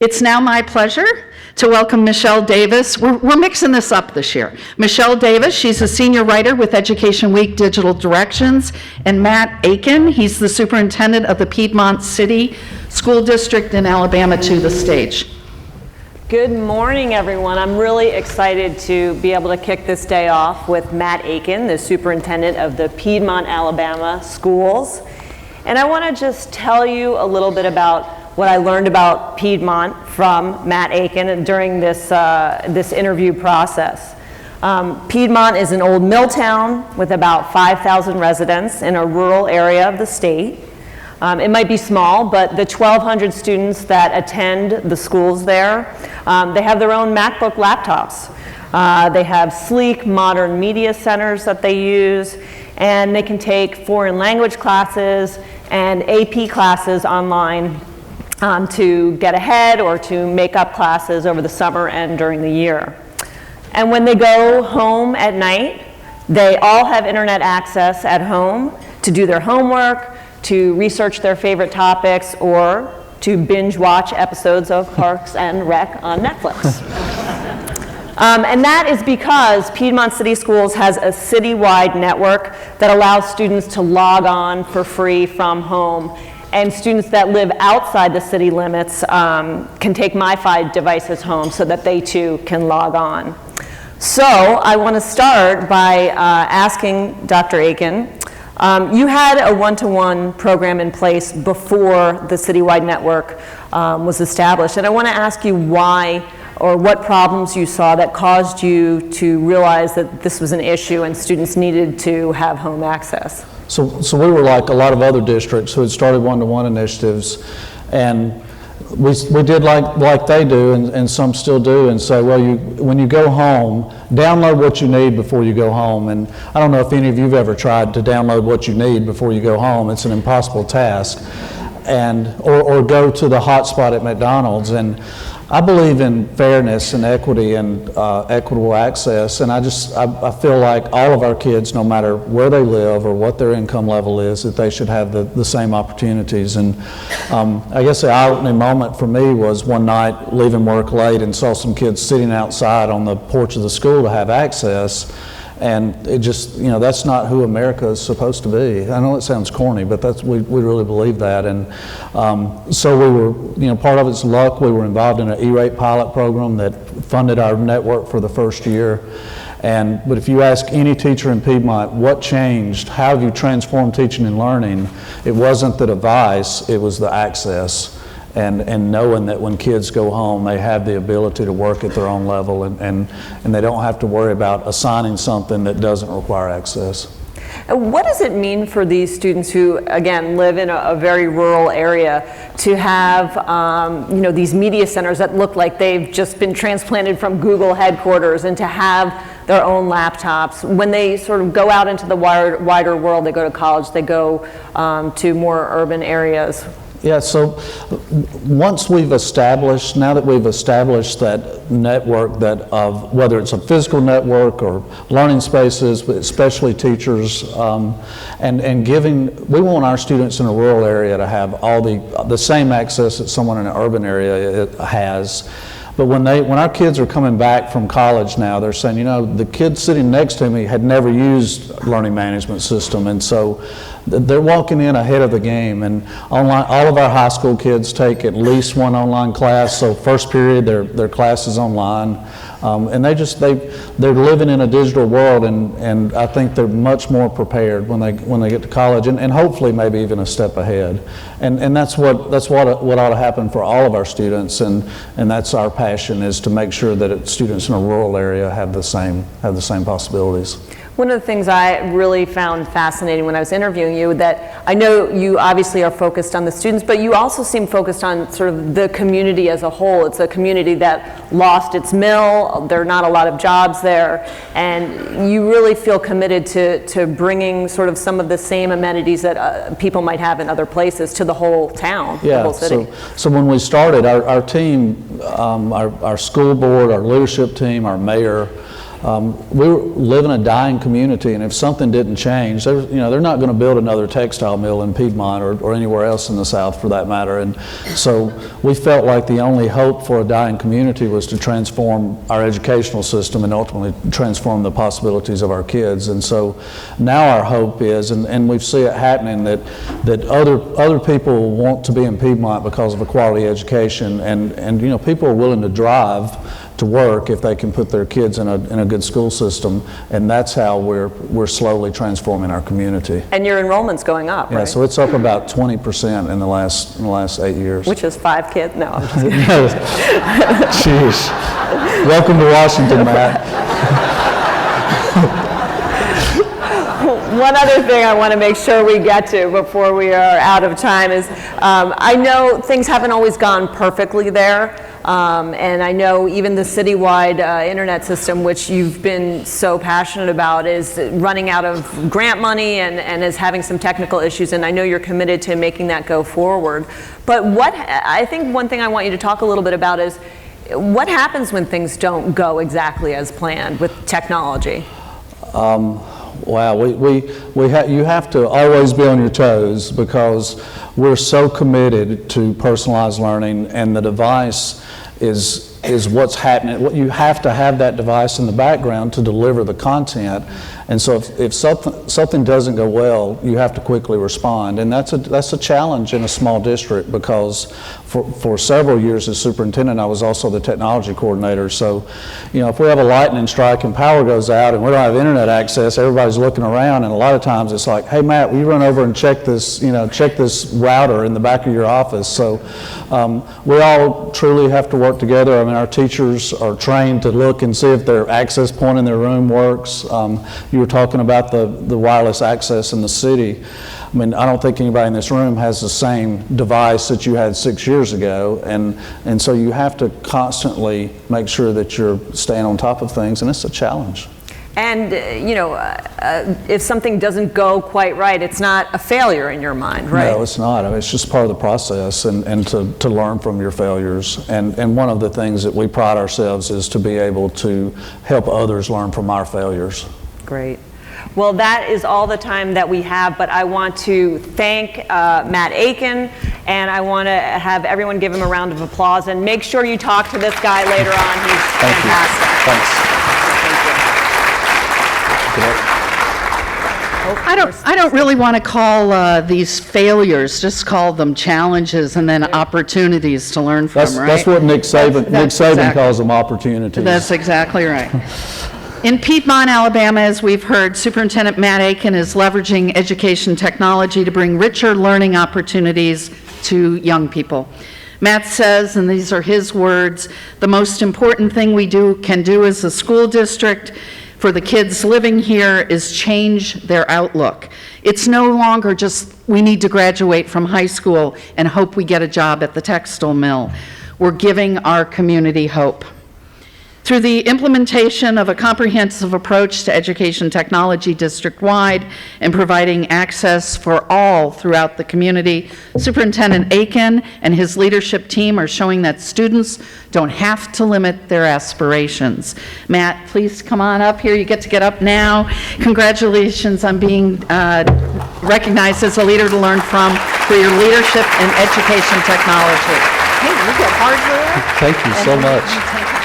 It's now my pleasure to welcome Michelle Davis. We're mixing this up this year. Michelle Davis, she's a senior writer with Education Week Digital Directions, and Matt Akin, he's the superintendent of the Piedmont City School District in Alabama, to the stage. Good morning, everyone. I'm really excited to be able to kick this day off with Matt Akin, the superintendent of the Piedmont, Alabama schools. And I want to just tell you a little bit about what I learned about Piedmont from Matt Akin during this interview process. Piedmont is an old mill town with about 5,000 residents in a rural area of the state. It might be small, but the 1,200 students that attend the schools there, they have their own MacBook laptops. They have sleek, modern media centers that they use, and they can take foreign language classes and AP classes online to get ahead or to make up classes over the summer and during the year. And when they go home at night, they all have internet access at home to do their homework, to research their favorite topics, or to binge watch episodes of Parks and Rec on Netflix. And that is because Piedmont City Schools has a citywide network that allows students to log on for free from home. And students that live outside the city limits can take MiFi devices home so that they too can log on. So I want to start by asking Dr. Akin, you had a one-to-one program in place before the citywide network was established. And I want to ask you why or what problems you saw that caused you to realize that this was an issue and students needed to have home access. So we were like a lot of other districts who had started one-to-one initiatives, and we did like they do, and some still do, and say, well, when you go home, download what you need before you go home. And I don't know if any of you have ever tried to download what you need before you go home. It's an impossible task, or go to the hotspot at McDonald's. And I believe in fairness and equity and equitable access, and I feel like all of our kids, no matter where they live or what their income level is, that they should have the same opportunities. And I guess the eye-opening moment for me was one night leaving work late and saw some kids sitting outside on the porch of the school to have access. And it just, that's not who America is supposed to be. I know it sounds corny, but we really believe that. And so we were, part of it's luck. We were involved in an E-rate pilot program that funded our network for the first year. But if you ask any teacher in Piedmont, what changed, how have you transformed teaching and learning, it wasn't the device, it was the access. And knowing that when kids go home, they have the ability to work at their own level, and they don't have to worry about assigning something that doesn't require access. And what does it mean for these students who, again, live in a very rural area to have, these media centers that look like they've just been transplanted from Google headquarters, and to have their own laptops? When they sort of go out into the wider world, they go to college, they go to more urban areas. Yeah, so once we've established, now that we've established that network of whether it's a physical network or learning spaces, but especially teachers, and we want our students in a rural area to have all the same access that someone in an urban area has. But when our kids are coming back from college now, they're saying, the kid sitting next to me had never used a learning management system, and so they're walking in ahead of the game. And online, all of our high school kids take at least one online class. So first period, their class is online, and they're living in a digital world, and I think they're much more prepared when they get to college, and hopefully maybe even a step ahead. And that's what ought to happen for all of our students, and that's our passion, is to make sure that students in a rural area have the same possibilities. One of the things I really found fascinating when I was interviewing you, that I know you obviously are focused on the students, but you also seem focused on sort of the community as a whole. It's a community that lost its mill, there are not a lot of jobs there, and you really feel committed to bringing sort of some of the same amenities that people might have in other places to the whole town, the whole city. So when we started, our team, our school board, our leadership team, our mayor, we live in a dying community, and if something didn't change, they're not going to build another textile mill in Piedmont or anywhere else in the South for that matter. And so we felt like the only hope for a dying community was to transform our educational system and ultimately transform the possibilities of our kids. And so now our hope is, and we see it happening, that other people want to be in Piedmont because of a quality education, and people are willing to drive to work if they can put their kids in a good school system, and that's how we're slowly transforming our community. And your enrollment's going up, Yeah, right? so it's up about 20% in the last 8 years. Which is 5 kids? No, I'm just kidding. Jeez. Welcome to Washington, Matt. One other thing I want to make sure we get to before we are out of time is I know things haven't always gone perfectly there. And I know even the citywide internet system, which you've been so passionate about, is running out of grant money and is having some technical issues. And I know you're committed to making that go forward. But I think one thing I want you to talk a little bit about is what happens when things don't go exactly as planned with technology? Wow, you have to always be on your toes because we're so committed to personalized learning, and the device is what's happening. You have to have that device in the background to deliver the content, and so if something doesn't go well, you have to quickly respond, and that's a challenge in a small district because for several years as superintendent, I was also the technology coordinator. So, if we have a lightning strike and power goes out and we don't have internet access, everybody's looking around, and a lot of times it's like, hey Matt, will you run over and check this router in the back of your office? So we all truly have to work together. I mean, our teachers are trained to look and see if their access point in their room works. You were talking about the wireless access in the city. I mean, I don't think anybody in this room has the same device that you had 6 years ago, and so you have to constantly make sure that you're staying on top of things, and it's a challenge. And, if something doesn't go quite right, it's not a failure in your mind, right? No, it's not. I mean, it's just part of the process, and to learn from your failures. And one of the things that we pride ourselves is to be able to help others learn from our failures. Great. Well, that is all the time that we have, but I want to thank Matt Akin, and I want to have everyone give him a round of applause, and make sure you talk to this guy later on. He's fantastic. Thanks. I don't really want to call these failures, just call them challenges and then opportunities to learn from, right? That's what Nick Saban calls them, opportunities. That's exactly right. In Piedmont, Alabama, as we've heard, Superintendent Matt Akin is leveraging education technology to bring richer learning opportunities to young people. Matt says, and these are his words, the most important thing we can do as a school district for the kids living here is change their outlook. It's no longer just we need to graduate from high school and hope we get a job at the textile mill. We're giving our community hope. Through the implementation of a comprehensive approach to education technology district-wide and providing access for all throughout the community, Superintendent Akin and his leadership team are showing that students don't have to limit their aspirations. Matt, please come on up here. You get to get up now. Congratulations on being recognized as a leader to learn from for your leadership in education technology. Hey, you get hardware. Thank you so much.